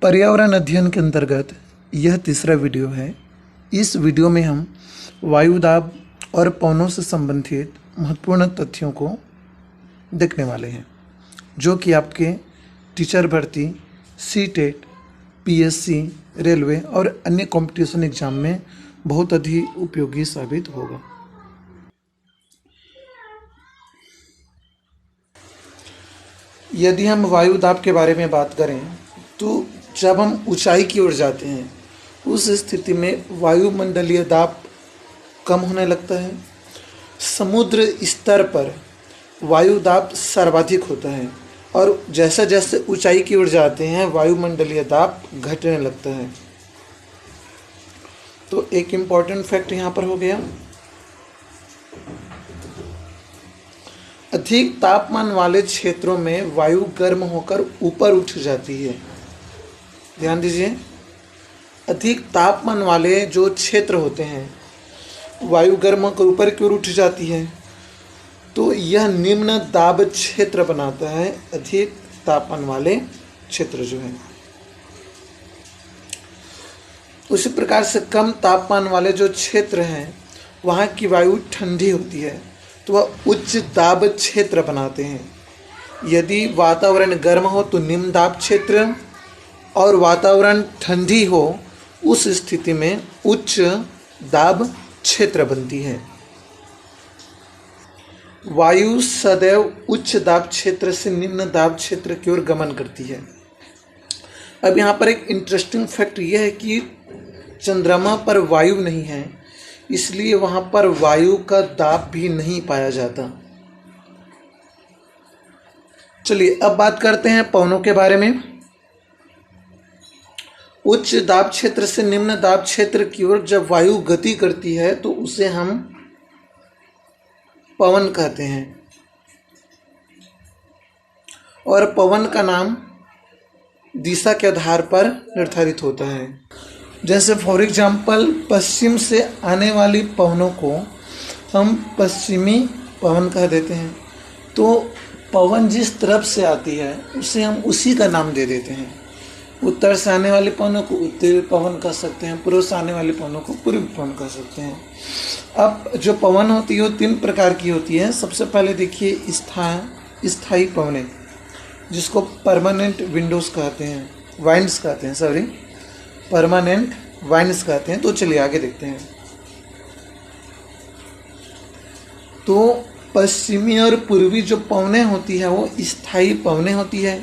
पर्यावरण अध्ययन के अंतर्गत यह तीसरा वीडियो है। इस वीडियो में हम वायुदाब और पवनों से संबंधित महत्वपूर्ण तथ्यों को देखने वाले हैं, जो कि आपके टीचर भर्ती, सीटेट, पीएससी, रेलवे और अन्य कंपटीशन एग्जाम में बहुत अधिक उपयोगी साबित होगा। यदि हम वायुदाब के बारे में बात करें तो जब हम ऊंचाई की ओर जाते हैं उस स्थिति में वायुमंडलीय दाब कम होने लगता है। समुद्र स्तर पर वायुदाब सर्वाधिक होता है और जैसे जैसे ऊंचाई की ओर जाते हैं वायुमंडलीय दाब घटने लगता है। तो एक इम्पॉर्टेंट फैक्ट यहाँ पर हो गया, अधिक तापमान वाले क्षेत्रों में वायु गर्म होकर ऊपर उठ जाती है। ध्यान दीजिए, अधिक तापमान वाले जो क्षेत्र होते हैं वायु गर्म होकर ऊपर की ओर उठ जाती है, तो यह निम्न दाब क्षेत्र बनाता है। अधिक तापमान वाले क्षेत्र जो है, उसी प्रकार से कम तापमान वाले जो क्षेत्र हैं वहाँ की वायु ठंडी होती है, तो वह उच्च दाब क्षेत्र बनाते हैं। यदि वातावरण गर्म हो तो निम्न दाब क्षेत्र और वातावरण ठंडी हो उस स्थिति में उच्च दाब क्षेत्र बनती है। वायु सदैव उच्च दाब क्षेत्र से निम्न दाब क्षेत्र की ओर गमन करती है। अब यहाँ पर एक इंटरेस्टिंग फैक्ट यह है कि चंद्रमा पर वायु नहीं है, इसलिए वहाँ पर वायु का दाब भी नहीं पाया जाता। चलिए अब बात करते हैं पवनों के बारे में। उच्च दाब क्षेत्र से निम्न दाब क्षेत्र की ओर जब वायु गति करती है तो उसे हम पवन कहते हैं, और पवन का नाम दिशा के आधार पर निर्धारित होता है। जैसे फॉर एग्जाम्पल पश्चिम से आने वाली पवनों को हम पश्चिमी पवन कह देते हैं। तो पवन जिस तरफ से आती है उसे हम उसी का नाम दे देते हैं। उत्तर से आने वाले पवनों को उत्तरी पवन कह सकते हैं, पूर्व से आने वाले पवनों को पूर्वी पवन कह सकते हैं। अब जो पवन होती है वो तीन प्रकार की होती है। सबसे पहले देखिए स्थायी पवनें, जिसको परमानेंट विंडोज कहते हैं, वाइंड्स कहते हैं, परमानेंट वाइंड्स कहते हैं। तो चलिए आगे देखते हैं। तो पश्चिमी और पूर्वी जो पवनें होती है वो स्थायी पवनें होती है।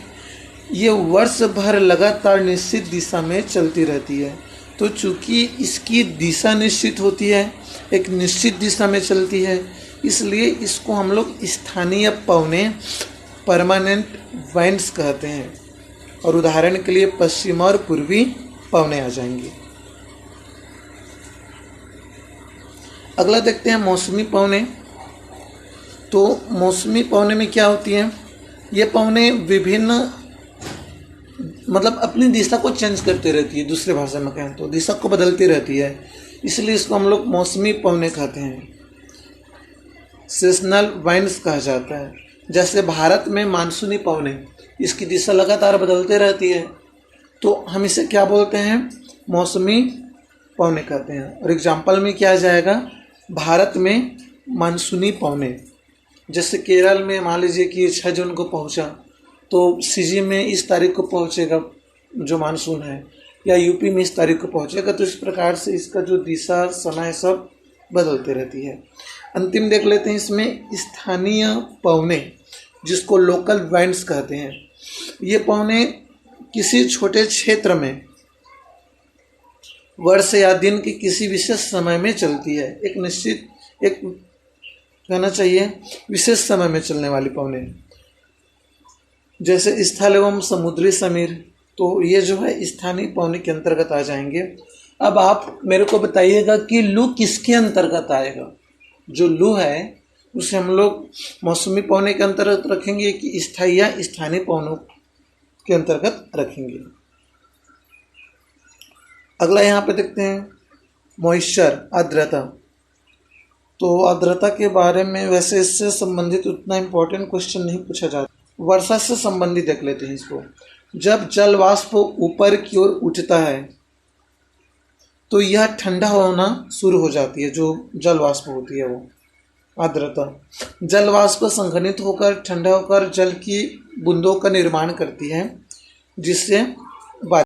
ये वर्ष भर लगातार निश्चित दिशा में चलती रहती है। तो चूंकि इसकी दिशा निश्चित होती है, एक निश्चित दिशा में चलती है, इसलिए इसको हम लोग स्थानीय पवनें, परमानेंट वाइंड्स कहते हैं। और उदाहरण के लिए पश्चिम और पूर्वी पवनें आ जाएंगी। अगला देखते हैं मौसमी पवनें। तो मौसमी पवनें में क्या होती हैं? ये पवनें विभिन्न अपनी दिशा को चेंज करती रहती है। दूसरे भाषा में कहें तो दिशा को बदलती रहती है, इसलिए इसको हम लोग मौसमी पवनें कहते हैं। सीजनल वाइंड्स कहा जाता है। जैसे भारत में मानसूनी पवनें, इसकी दिशा लगातार बदलती रहती है, तो हम इसे क्या बोलते हैं? मौसमी पवनें कहते हैं। और एग्जाम्पल में क्या आ जाएगा? भारत में मानसूनी पवनें, जैसे केरल में मान लीजिए कि 6 जून को पहुंचा, तो सिजी में इस तारीख को पहुंचेगा जो मानसून है, या यूपी में इस तारीख को पहुंचेगा। तो इस प्रकार से इसका जो दिशा, समय सब बदलते रहती है। अंतिम देख लेते हैं इसमें स्थानीय पवनें, जिसको लोकल वाइंड्स कहते हैं। ये पवनें किसी छोटे क्षेत्र में वर्ष या दिन के किसी विशेष समय में चलती है। एक कहना चाहिए विशेष समय में चलने वाली पवनें, जैसे स्थल एवं समुद्री समीर, तो ये जो है स्थानीय पवनें के अंतर्गत आ जाएंगे। अब आप मेरे को बताइएगा कि लू किसके अंतर्गत आएगा? जो लू है उसे हम लोग मौसमी पवनें के अंतर्गत रखेंगे कि स्थायी या स्थानीय पवनों के अंतर्गत रखेंगे। अगला यहाँ पे देखते हैं मॉइस्चर, आर्द्रता। तो आर्द्रता के बारे में वैसे इससे संबंधित उतना इम्पोर्टेंट क्वेश्चन नहीं पूछा जाता। वर्षा से संबंधित देख लेते हैं इसको। जब जल वाष्प ऊपर की ओर उठता है तो यह ठंडा होना शुरू हो जाती है। जो जल वाष्प होती है वो आर्द्रता, जल वाष्प संघनित होकर ठंडा होकर जल की बूंदों का निर्माण करती है, जिससे